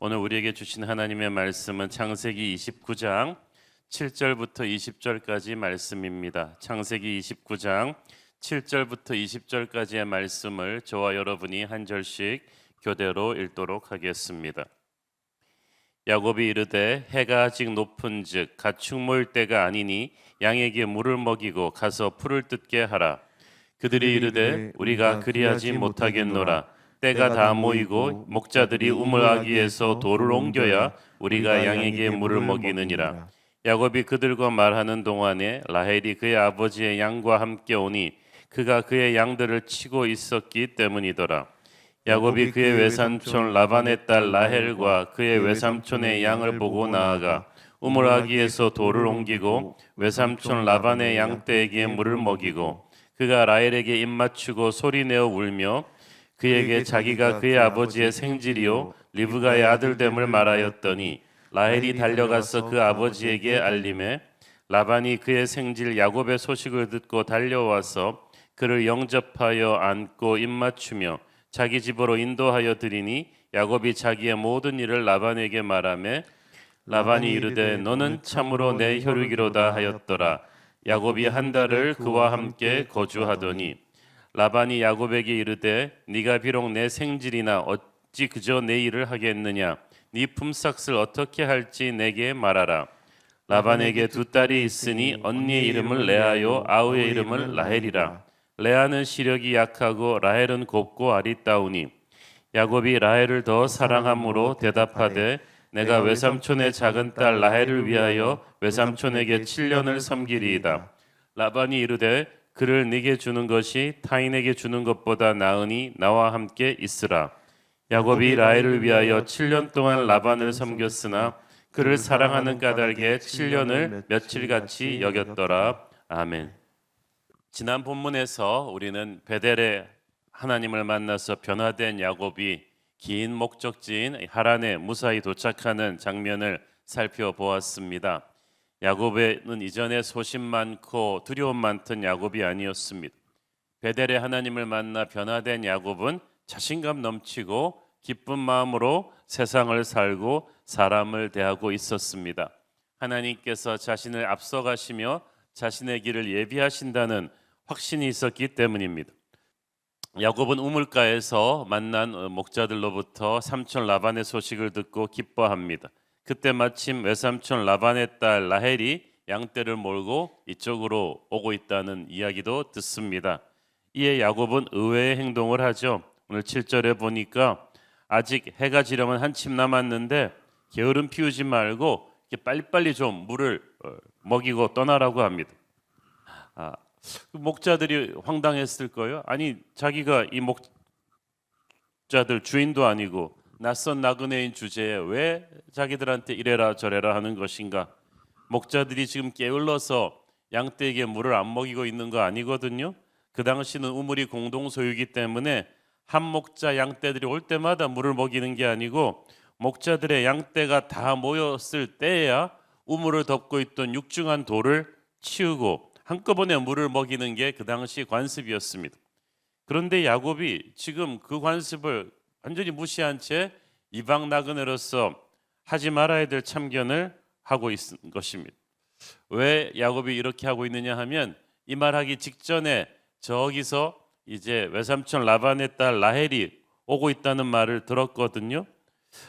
오늘 우리에게 주신 하나님의 말씀은 창세기 29장 7절부터 20절까지 말씀입니다. 창세기 29장 7절부터 20절까지의 말씀을 저와 여러분이 한 절씩 교대로 읽도록 하겠습니다. 야곱이 이르되 해가 아직 높은즉 가축 모일 때가 아니니 양에게 물을 먹이고 가서 풀을 뜯게 하라. 그들이 이르되 우리가 그리하지 못하겠노라. 때가 다 모이고 목자들이 우물아기에서 돌을 옮겨야 우리가 양에게 물을 먹이느니라. 야곱이 그들과 말하는 동안에 라헬이 그의 아버지의 양과 함께 오니 그가 그의 양들을 치고 있었기 때문이더라. 야곱이 그의 외삼촌 라반의 딸 라헬과 그의 외삼촌의 양을 보고 나아가 우물아기에서 돌을 옮기고 외삼촌 라반의 양떼에게 물을 먹이고 그가 라헬에게 입맞추고 소리내어 울며 그에게 자기가 그의 아버지의 생질이요 리브가의 아들됨을 말하였더니 라헬이 달려가서 그 아버지에게 알림해 라반이 그의 생질 야곱의 소식을 듣고 달려와서 그를 영접하여 안고 입맞추며 자기 집으로 인도하여 드리니 야곱이 자기의 모든 일을 라반에게 말하며 라반이 이르되 너는 참으로 내 혈육이로다 하였더라. 야곱이 한 달을 그와 함께 거주하더니 라반이 야곱에게 이르되 네가 비록 내 생질이나 어찌 그저 내 일을 하겠느냐. 네 품삯을 어떻게 할지 내게 말하라. 라반에게 두 딸이 있으니 언니의 이름을 레아요 아우의 이름을 라헬이라. 레아는 시력이 약하고 라헬은 곱고 아리따우니 야곱이 라헬을 더 사랑함으로 대답하되 내가 외삼촌의 작은 딸 라헬을 위하여 외삼촌에게 7년을 섬기리이다. 라반이 이르되 그를 네게 주는 것이 타인에게 주는 것보다 나으니 나와 함께 있으라. 야곱이 라헬을 위하여 7년 동안 라반을 섬겼으나 그를 사랑하는 까닭에 7년을 며칠같이 여겼더라. 아멘. 지난 본문에서 우리는 베델에 하나님을 만나서 변화된 야곱이 긴 목적지인 하란에 무사히 도착하는 장면을 살펴보았습니다. 야곱은 이전에 소심 많고 두려움 많던 야곱이 아니었습니다. 베델에 하나님을 만나 변화된 야곱은 자신감 넘치고 기쁜 마음으로 세상을 살고 사람을 대하고 있었습니다. 하나님께서 자신을 앞서가시며 자신의 길을 예비하신다는 확신이 있었기 때문입니다. 야곱은 우물가에서 만난 목자들로부터 삼촌 라반의 소식을 듣고 기뻐합니다. 그때 마침 외삼촌 라반의 딸 라헬이 양떼를 몰고 이쪽으로 오고 있다는 이야기도 듣습니다. 이에 야곱은 의외의 행동을 하죠. 오늘 7절에 보니까 아직 해가 지려면 한참 남았는데 게으름 피우지 말고 빨리빨리 좀 물을 먹이고 떠나라고 합니다. 목자들이 황당했을 거예요. 아니 자기가 이 목자들 주인도 아니고 낯선 나그네인 주제에 왜 자기들한테 이래라 저래라 하는 것인가? 목자들이 지금 게을러서 양떼에게 물을 안 먹이고 있는 거 아니거든요. 그 당시는 우물이 공동 소유이기 때문에 한 목자 양떼들이 올 때마다 물을 먹이는 게 아니고 목자들의 양떼가 다 모였을 때야 우물을 덮고 있던 육중한 돌을 치우고 한꺼번에 물을 먹이는 게 그 당시 관습이었습니다. 그런데 야곱이 지금 그 관습을 완전히 무시한 채 이방 나그네로서 하지 말아야 될 참견을 하고 있는 것입니다. 왜 야곱이 이렇게 하고 있느냐 하면 이 말하기 직전에 저기서 이제 외삼촌 라반의 딸 라헬이 오고 있다는 말을 들었거든요.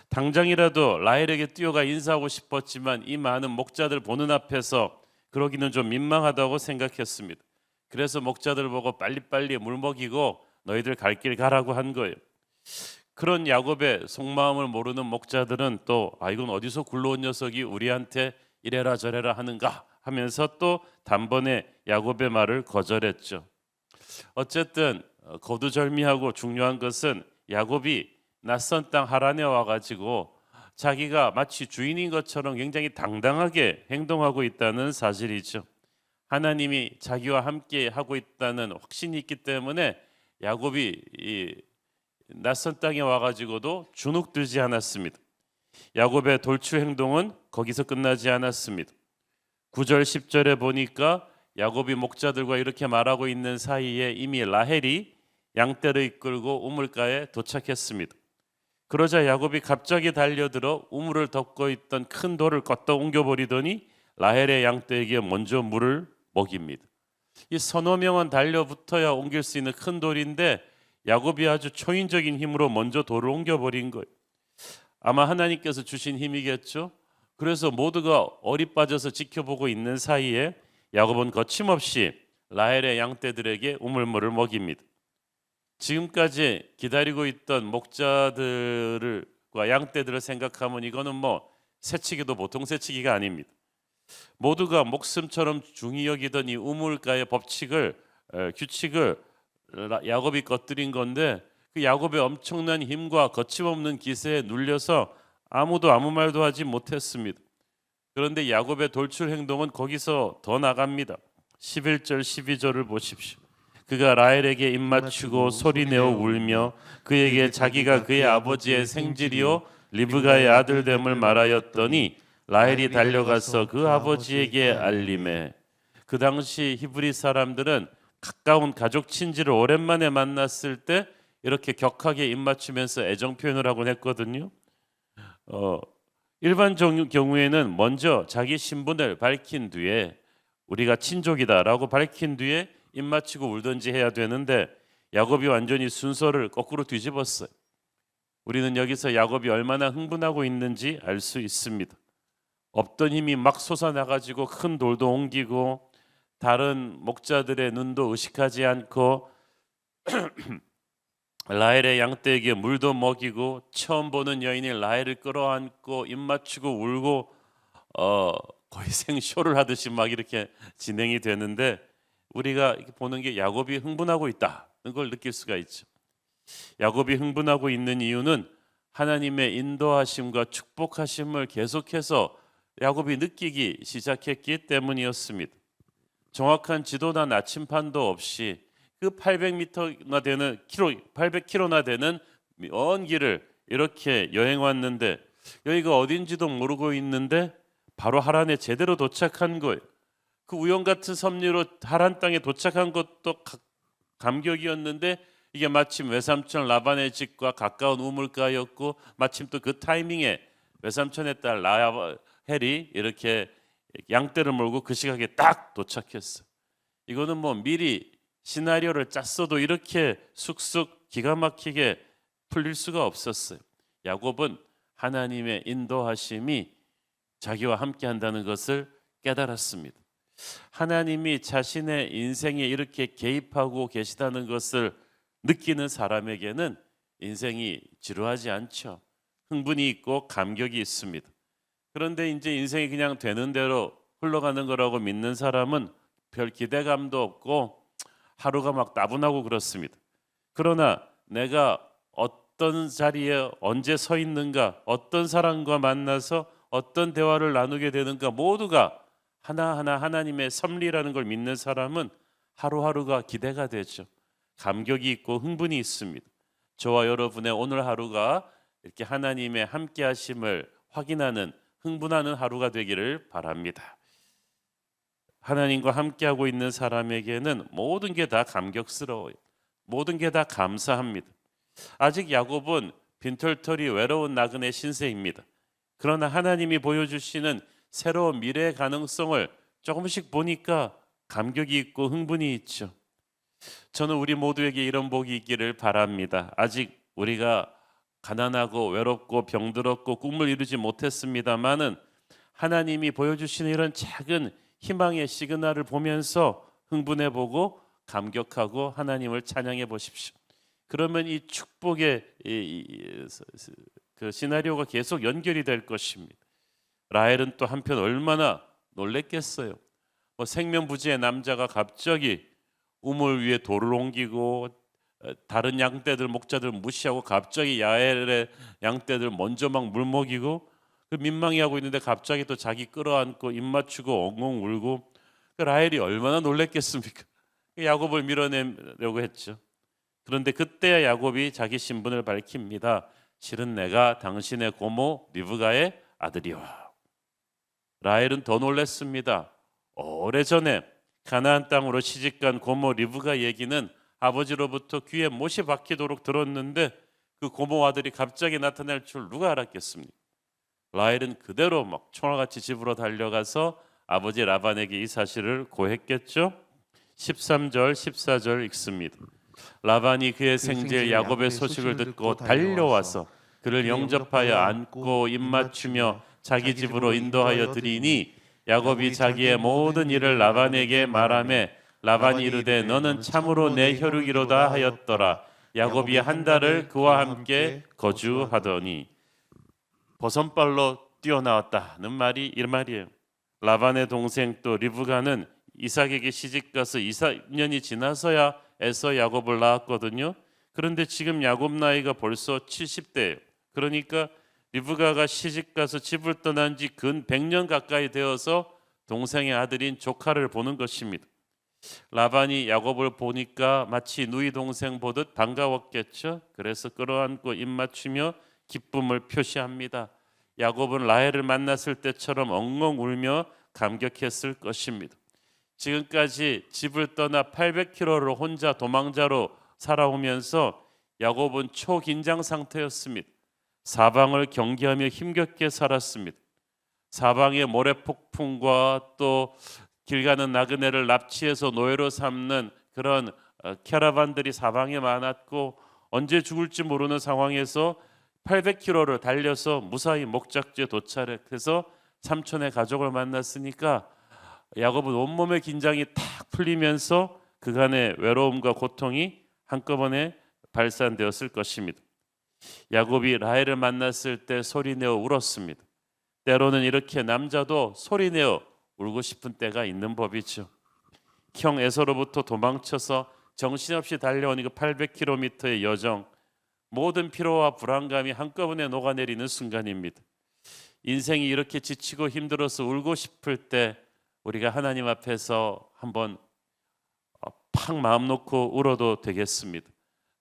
당장이라도 라헬에게 뛰어가 인사하고 싶었지만 이 많은 목자들 보는 앞에서 그러기는 좀 민망하다고 생각했습니다. 그래서 목자들 보고 빨리빨리 물 먹이고 너희들 갈 길 가라고 한 거예요. 그런 야곱의 속마음을 모르는 목자들은 또 이건 어디서 굴러온 녀석이 우리한테 이래라 저래라 하는가 하면서 또 단번에 야곱의 말을 거절했죠. 어쨌든 거두절미하고 중요한 것은 야곱이 낯선 땅 하란에 와가지고 자기가 마치 주인인 것처럼 굉장히 당당하게 행동하고 있다는 사실이죠. 하나님이 자기와 함께 하고 있다는 확신이 있기 때문에 야곱이 이 낯선 땅에 와가지고도 주눅들지 않았습니다. 야곱의 돌출 행동은 거기서 끝나지 않았습니다. 9절 10절에 보니까 야곱이 목자들과 이렇게 말하고 있는 사이에 이미 라헬이 양떼를 이끌고 우물가에 도착했습니다. 그러자 야곱이 갑자기 달려들어 우물을 덮고 있던 큰 돌을 껐다 옮겨버리더니 라헬의 양떼에게 먼저 물을 먹입니다. 이 서너 명은 달려붙어야 옮길 수 있는 큰 돌인데 야곱이 아주 초인적인 힘으로 먼저 돌을 옮겨버린 거예요. 아마 하나님께서 주신 힘이겠죠. 그래서 모두가 얼이 빠져서 지켜보고 있는 사이에 야곱은 거침없이 라헬의 양떼들에게 우물물을 먹입니다. 지금까지 기다리고 있던 목자들과 양떼들을 생각하면 이거는 뭐 새치기도 보통 새치기가 아닙니다. 모두가 목숨처럼 중히 여기던 이 우물가의 규칙을 야곱이 꺼뜨린 건데 그 야곱의 엄청난 힘과 거침없는 기세에 눌려서 아무도 아무 말도 하지 못했습니다. 그런데 야곱의 돌출 행동은 거기서 더 나갑니다. 11절 12절을 보십시오. 그가 라헬에게 입맞추고 소리내어 울며 그에게 자기가 그의 아버지의 생질이요 리브가의 아들됨을 말하였더니 라헬이 달려가서 그 아버지에게 알림해. 그 당시 히브리 사람들은 가까운 가족 친지를 오랜만에 만났을 때 이렇게 격하게 입맞추면서 애정 표현을 하곤 했거든요. 일반 경우에는 먼저 자기 신분을 밝힌 뒤에 우리가 친족이다라고 밝힌 뒤에 입맞추고 울든지 해야 되는데 야곱이 완전히 순서를 거꾸로 뒤집었어요. 우리는 여기서 야곱이 얼마나 흥분하고 있는지 알 수 있습니다. 없던 힘이 막 솟아나가지고 큰 돌도 옮기고 다른 목자들의 눈도 의식하지 않고 라헬의 양떼에게 물도 먹이고 처음 보는 여인이 라헬을 끌어안고 입맞추고 울고 거의 생쇼를 하듯이 막 이렇게 진행이 되는데 우리가 보는 게 야곱이 흥분하고 있다는 걸 느낄 수가 있죠. 야곱이 흥분하고 있는 이유는 하나님의 인도하심과 축복하심을 계속해서 야곱이 느끼기 시작했기 때문이었습니다. 정확한 지도나 나침판도 없이 그 800m나 되는 800km나 되는 먼 길을 이렇게 여행 왔는데 여기가 어딘지도 모르고 있는데 바로 하란에 제대로 도착한 거예요. 그 우연 같은 섭리로 하란 땅에 도착한 것도 감격이었는데 이게 마침 외삼촌 라반의 집과 가까운 우물가였고 마침 또 그 타이밍에 외삼촌의 딸 라헬이 이렇게 양떼를 몰고 그 시각에 딱 도착했어. 이거는 뭐 미리 시나리오를 짰어도 이렇게 쑥쑥 기가 막히게 풀릴 수가 없었어요. 야곱은 하나님의 인도하심이 자기와 함께 한다는 것을 깨달았습니다. 하나님이 자신의 인생에 이렇게 개입하고 계시다는 것을 느끼는 사람에게는 인생이 지루하지 않죠. 흥분이 있고 감격이 있습니다. 그런데 이제 인생이 그냥 되는 대로 흘러가는 거라고 믿는 사람은 별 기대감도 없고 하루가 막 따분하고 그렇습니다. 그러나 내가 어떤 자리에 언제 서 있는가, 어떤 사람과 만나서 어떤 대화를 나누게 되는가 모두가 하나하나 하나님의 섭리라는 걸 믿는 사람은 하루하루가 기대가 되죠. 감격이 있고 흥분이 있습니다. 저와 여러분의 오늘 하루가 이렇게 하나님의 함께 하심을 확인하는 흥분하는 하루가 되기를 바랍니다. 하나님과 함께하고 있는 사람에게는 모든 게 다 감격스러워요. 모든 게 다 감사합니다. 아직 야곱은 빈털터리 외로운 나그네 신세입니다. 그러나 하나님이 보여주시는 새로운 미래의 가능성을 조금씩 보니까 감격이 있고 흥분이 있죠. 저는 우리 모두에게 이런 복이 있기를 바랍니다. 아직 우리가 가난하고 외롭고 병들었고 꿈을 이루지 못했습니다마는 하나님이 보여주시는 이런 작은 희망의 시그널을 보면서 흥분해보고 감격하고 하나님을 찬양해 보십시오. 그러면 이 축복의 그 시나리오가 계속 연결이 될 것입니다. 라헬은 또 한편 얼마나 놀랬겠어요. 생명부지의 남자가 갑자기 우물 위에 돌을 옮기고 다른 양떼들 목자들 무시하고 갑자기 야헬의 양떼들 먼저 막 물 먹이고 민망해하고 있는데 갑자기 또 자기 끌어안고 입맞추고 엉엉 울고 라헬이 얼마나 놀랬겠습니까? 야곱을 밀어내려고 했죠. 그런데 그때야 야곱이 자기 신분을 밝힙니다. 실은 내가 당신의 고모 리브가의 아들이와. 라헬은 더 놀랐습니다. 오래전에 가나안 땅으로 시집간 고모 리브가 얘기는 아버지로부터 귀에 못이 박히도록 들었는데 그 고모 아들이 갑자기 나타날 줄 누가 알았겠습니까? 라헬은 그대로 막 총알같이 집으로 달려가서 아버지 라반에게 이 사실을 고했겠죠. 13절 14절 읽습니다. 라반이 그의 생질 야곱의 소식을 듣고 달려와서 그를 영접하여 안고 입맞추며 자기 집으로 인도하여 드리니 야곱이 자기의 모든 일을 라반에게 말하며 라반이 이르되 너는 참으로 내 혈육이로다 하였더라. 야곱이 한 달을 그와 함께 거주하더니 버선발로 뛰어나왔다는 말이 이 말이에요. 라반의 동생 또 리브가는 이삭에게 시집가서 20년이 지나서야 에서 야곱을 낳았거든요. 그런데 지금 야곱 나이가 벌써 70대예요. 그러니까 리브가가 시집가서 집을 떠난 지 근 100년 가까이 되어서 동생의 아들인 조카를 보는 것입니다. 라반이 야곱을 보니까 마치 누이 동생 보듯 반가웠겠죠. 그래서 끌어안고 입맞추며 기쁨을 표시합니다. 야곱은 라헬을 만났을 때처럼 엉엉 울며 감격했을 것입니다. 지금까지 집을 떠나 800km를 혼자 도망자로 살아오면서 야곱은 초긴장 상태였습니다. 사방을 경계하며 힘겹게 살았습니다. 사방의 모래폭풍과 또 길 가는 나그네를 납치해서 노예로 삼는 그런 캐러반들이 사방에 많았고 언제 죽을지 모르는 상황에서 800km를 달려서 무사히 목적지에 도착해서 삼촌의 가족을 만났으니까 야곱은 온몸의 긴장이 탁 풀리면서 그간의 외로움과 고통이 한꺼번에 발산되었을 것입니다. 야곱이 라헬을 만났을 때 소리내어 울었습니다. 때로는 이렇게 남자도 소리내어 울고 싶은 때가 있는 법이죠. 형 에서로부터 도망쳐서 정신없이 달려온 그 800km의 여정, 모든 피로와 불안감이 한꺼번에 녹아내리는 순간입니다. 인생이 이렇게 지치고 힘들어서 울고 싶을 때 우리가 하나님 앞에서 한번 팍 마음 놓고 울어도 되겠습니다.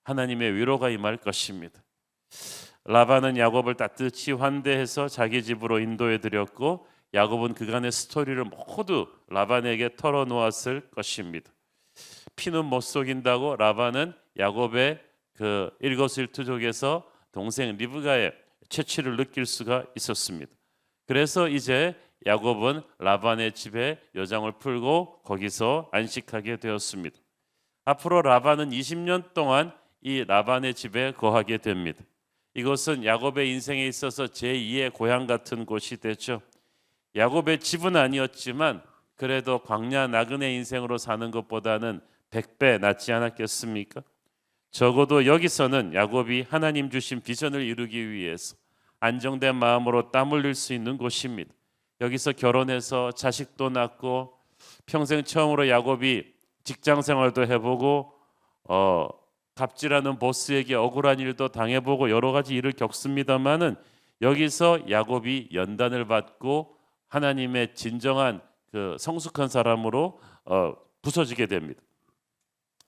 하나님의 위로가 임할 것입니다. 라반은 야곱을 따뜻히 환대해서 자기 집으로 인도해 드렸고 야곱은 그간의 스토리를 모두 라반에게 털어놓았을 것입니다. 피는 못 속인다고 라반은 야곱의 그 일거수일투족에서 동생 리브가의 채취를 느낄 수가 있었습니다. 그래서 이제 야곱은 라반의 집에 여장을 풀고 거기서 안식하게 되었습니다. 앞으로 라반은 20년 동안 이 라반의 집에 거하게 됩니다. 이것은 야곱의 인생에 있어서 제2의 고향 같은 곳이 되죠. 야곱의 집은 아니었지만 그래도 광야 나그네 인생으로 사는 것보다는 100배 낫지 않았겠습니까? 적어도 여기서는 야곱이 하나님 주신 비전을 이루기 위해서 안정된 마음으로 땀 흘릴 수 있는 곳입니다. 여기서 결혼해서 자식도 낳고 평생 처음으로 야곱이 직장 생활도 해보고 갑질하는 보스에게 억울한 일도 당해보고 여러 가지 일을 겪습니다마는 여기서 야곱이 연단을 받고 하나님의 진정한 그 성숙한 사람으로 부서지게 됩니다.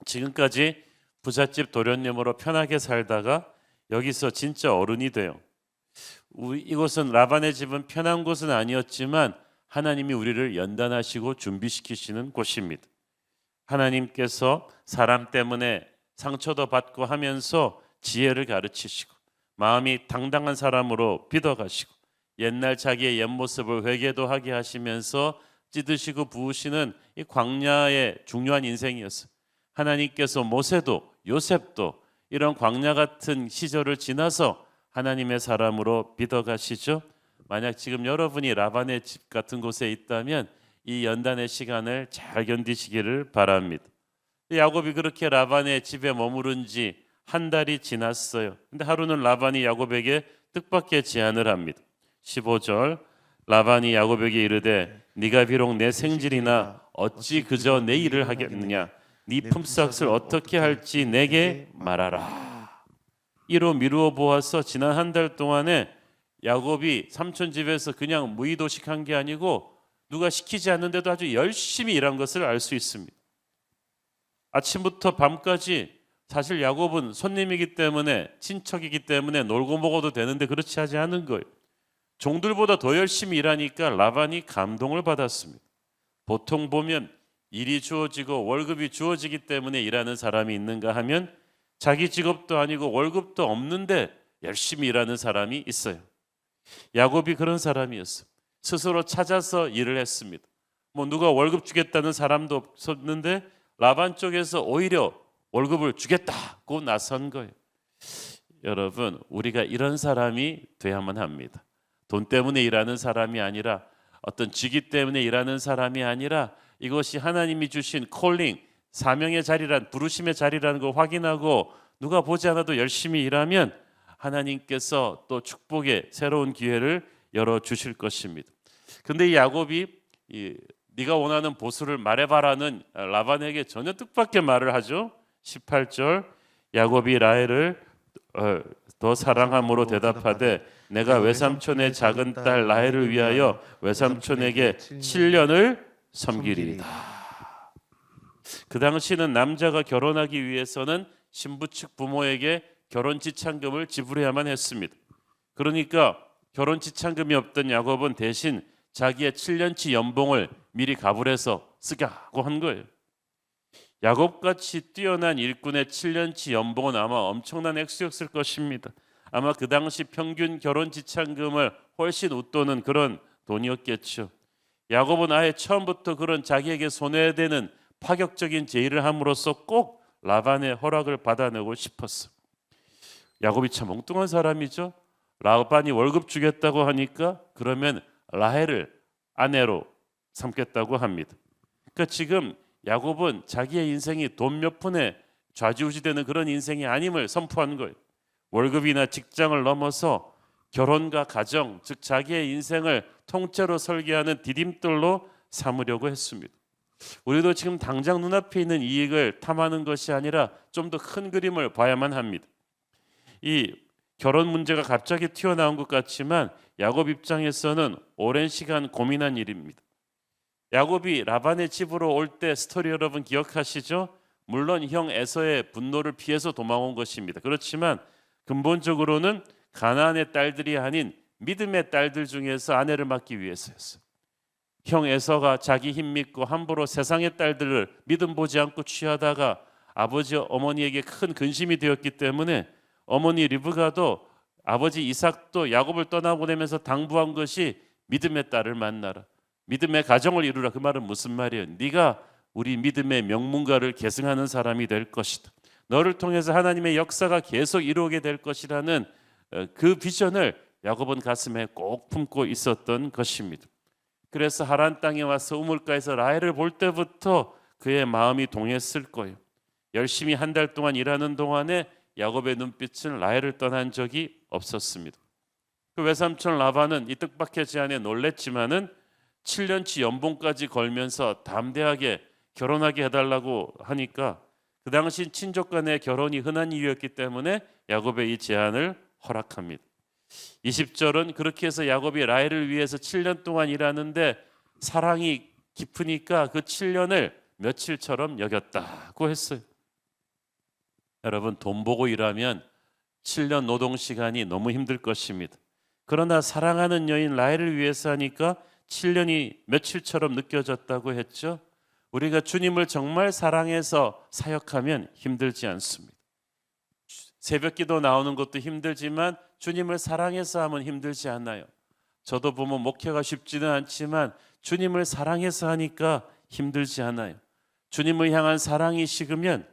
지금까지 부잣집 도련님으로 편하게 살다가 여기서 진짜 어른이 돼요. 이곳은 라반의 집은 편한 곳은 아니었지만 하나님이 우리를 연단하시고 준비시키시는 곳입니다. 하나님께서 사람 때문에 상처도 받고 하면서 지혜를 가르치시고 마음이 당당한 사람으로 빚어가시고 옛날 자기의 옛모습을 회개도 하게 하시면서 찢으시고 부으시는 이 광야의 중요한 인생이었어요. 하나님께서 모세도 요셉도 이런 광야 같은 시절을 지나서 하나님의 사람으로 빚어가시죠. 만약 지금 여러분이 라반의 집 같은 곳에 있다면 이 연단의 시간을 잘 견디시기를 바랍니다. 야곱이 그렇게 라반의 집에 머무른 지 한 달이 지났어요. 근데 하루는 라반이 야곱에게 뜻밖의 제안을 합니다. 15절 라반이 야곱에게 이르되 네가 비록 내 생질이나 어찌 그저 내 일을 하겠느냐 네 품삯을 어떻게 할지 내게 말하라. 이로 미루어 보아서 지난 한 달 동안에 야곱이 삼촌 집에서 그냥 무의도식한 게 아니고 누가 시키지 않는데도 아주 열심히 일한 것을 알 수 있습니다. 아침부터 밤까지 사실 야곱은 손님이기 때문에 친척이기 때문에 놀고 먹어도 되는데 그렇지 하지 않은 거예요. 종들보다 더 열심히 일하니까 라반이 감동을 받았습니다. 보통 보면 일이 주어지고 월급이 주어지기 때문에 일하는 사람이 있는가 하면 자기 직업도 아니고 월급도 없는데 열심히 일하는 사람이 있어요. 야곱이 그런 사람이었어요. 스스로 찾아서 일을 했습니다. 뭐 누가 월급 주겠다는 사람도 없었는데 라반 쪽에서 오히려 월급을 주겠다고 나선 거예요. 여러분, 우리가 이런 사람이 돼야만 합니다. 돈 때문에 일하는 사람이 아니라, 어떤 직위 때문에 일하는 사람이 아니라, 이것이 하나님이 주신 콜링, 사명의 자리란, 부르심의 자리라는 걸 확인하고 누가 보지 않아도 열심히 일하면 하나님께서 또 축복의 새로운 기회를 열어주실 것입니다. 근데 이 야곱이 네가 원하는 보수를 말해봐라는 라반에게 전혀 뜻밖의 말을 하죠. 18절, 야곱이 라헬을 더 사랑함으로 대답하되 내가 외삼촌의 작은 딸 라헬을 위하여 외삼촌에게 7년을 섬기리이다. 그 당시는 남자가 결혼하기 위해서는 신부 측 부모에게 결혼 지참금을 지불해야만 했습니다. 그러니까 결혼 지참금이 없던 야곱은 대신 자기의 7년치 연봉을 미리 가불해서 쓰자고 한 거예요. 야곱같이 뛰어난 일꾼의 7년치 연봉은 아마 엄청난 액수였을 것입니다. 아마 그 당시 평균 결혼 지참금을 훨씬 웃도는 그런 돈이었겠죠. 야곱은 아예 처음부터 그런 자기에게 손해되는 파격적인 제의를 함으로써 꼭 라반의 허락을 받아내고 싶었어. 야곱이 참 엉뚱한 사람이죠. 라반이 월급 주겠다고 하니까 그러면 라헬을 아내로 삼겠다고 합니다. 그러니까 지금 야곱은 자기의 인생이 돈 몇 푼에 좌지우지되는 그런 인생이 아님을 선포한 거예요. 월급이나 직장을 넘어서 결혼과 가정, 즉 자기의 인생을 통째로 설계하는 디딤돌로 삼으려고 했습니다. 우리도 지금 당장 눈앞에 있는 이익을 탐하는 것이 아니라 좀 더 큰 그림을 봐야만 합니다. 이 결혼 문제가 갑자기 튀어나온 것 같지만 야곱 입장에서는 오랜 시간 고민한 일입니다. 야곱이 라반의 집으로 올 때 스토리 여러분 기억하시죠? 물론 형 에서의 분노를 피해서 도망온 것입니다. 그렇지만 근본적으로는 가나안의 딸들이 아닌 믿음의 딸들 중에서 아내를 맡기 위해서였어요. 형 에서가 자기 힘 믿고 함부로 세상의 딸들을 믿음 보지 않고 취하다가 아버지 어머니에게 큰 근심이 되었기 때문에 어머니 리브가도 아버지 이삭도 야곱을 떠나보내면서 당부한 것이 믿음의 딸을 만나라, 믿음의 가정을 이루라. 그 말은 무슨 말이에요? 네가 우리 믿음의 명문가를 계승하는 사람이 될 것이다. 너를 통해서 하나님의 역사가 계속 이루어지게 될 것이라는 그 비전을 야곱은 가슴에 꼭 품고 있었던 것입니다. 그래서 하란 땅에 와서 우물가에서 라헬을 볼 때부터 그의 마음이 동했을 거예요. 열심히 한 달 동안 일하는 동안에 야곱의 눈빛은 라헬을 떠난 적이 없었습니다. 그 외삼촌 라반은 이 뜻밖의 제안에 놀랬지만은 7년치 연봉까지 걸면서 담대하게 결혼하게 해달라고 하니까 그 당시 친족 간의 결혼이 흔한 일이었기 때문에 야곱의 이 제안을 허락합니다. 20절은 그렇게 해서 야곱이 라헬을 위해서 7년 동안 일하는데 사랑이 깊으니까 그 7년을 며칠처럼 여겼다고 했어요. 여러분, 돈 보고 일하면 7년 노동 시간이 너무 힘들 것입니다. 그러나 사랑하는 여인 라헬을 위해서 하니까 7년이 며칠처럼 느껴졌다고 했죠. 우리가 주님을 정말 사랑해서 사역하면 힘들지 않습니다. 새벽기도 나오는 것도 힘들지만 주님을 사랑해서 하면 힘들지 않아요. 저도 보면 목회가 쉽지는 않지만 주님을 사랑해서 하니까 힘들지 않아요. 주님을 향한 사랑이 식으면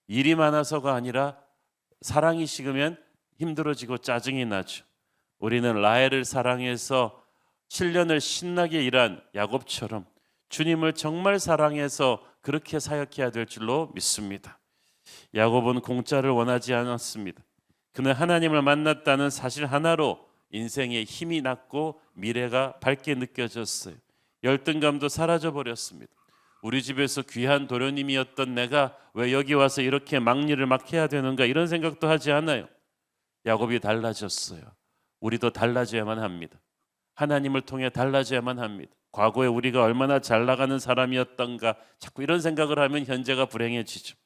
일이 많아서가 아니라 사랑이 식으면 힘들어지고 짜증이 나죠. 우리는 라헬을 사랑해서 7년을 신나게 일한 야곱처럼 주님을 정말 사랑해서 그렇게 사역해야 될 줄로 믿습니다. 야곱은 공짜를 원하지 않았습니다. 그는 하나님을 만났다는 사실 하나로 인생에 힘이 났고 미래가 밝게 느껴졌어요. 열등감도 사라져 버렸습니다. 우리 집에서 귀한 도련님이었던 내가 왜 여기 와서 이렇게 막일을 막 해야 되는가, 이런 생각도 하지 않아요. 야곱이 달라졌어요. 우리도 달라져야만 합니다. 하나님을 통해 달라져야만 합니다. 과거에 우리가 얼마나 잘 나가는 사람이었던가 자꾸 이런 생각을 하면 현재가 불행해지죠.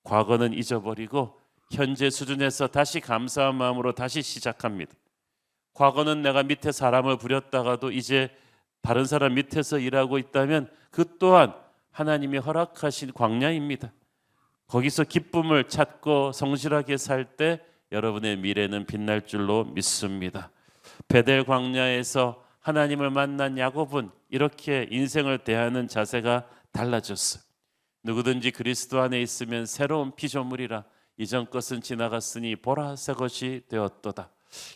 과거는 잊어버리고 현재 수준에서 다시 감사한 마음으로 다시 시작합니다. 과거는 내가 밑에 사람을 부렸다가도 이제 다른 사람 밑에서 일하고 있다면 그 또한 하나님이 허락하신 광야입니다. 거기서 기쁨을 찾고 성실하게 살 때 여러분의 미래는 빛날 줄로 믿습니다. 베델 광야에서 하나님을 만난 야곱은 이렇게 인생을 대하는 자세가 달라졌어요. 누구든지 그리스도 안에 있으면 새로운 피조물이라 이전 것은 지나갔으니 보라 새 것이 되었도다.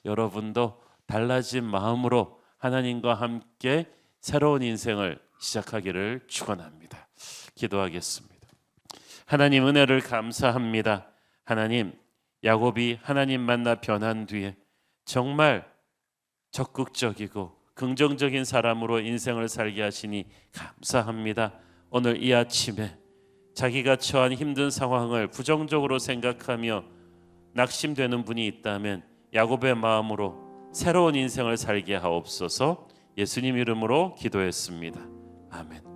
여러분도 달라진 마음으로 하나님과 함께 새로운 인생을 시작하기를 축원합니다. 기도하겠습니다. 하나님 은혜를 감사합니다. 하나님, 야곱이 하나님 만나 변한 뒤에 정말 적극적이고 긍정적인 사람으로 인생을 살게 하시니 감사합니다. 오늘 이 아침에 자기가 처한 힘든 상황을 부정적으로 생각하며 낙심되는 분이 있다면 야곱의 마음으로 새로운 인생을 살게 하옵소서. 예수님 이름으로 기도했습니다. 아멘.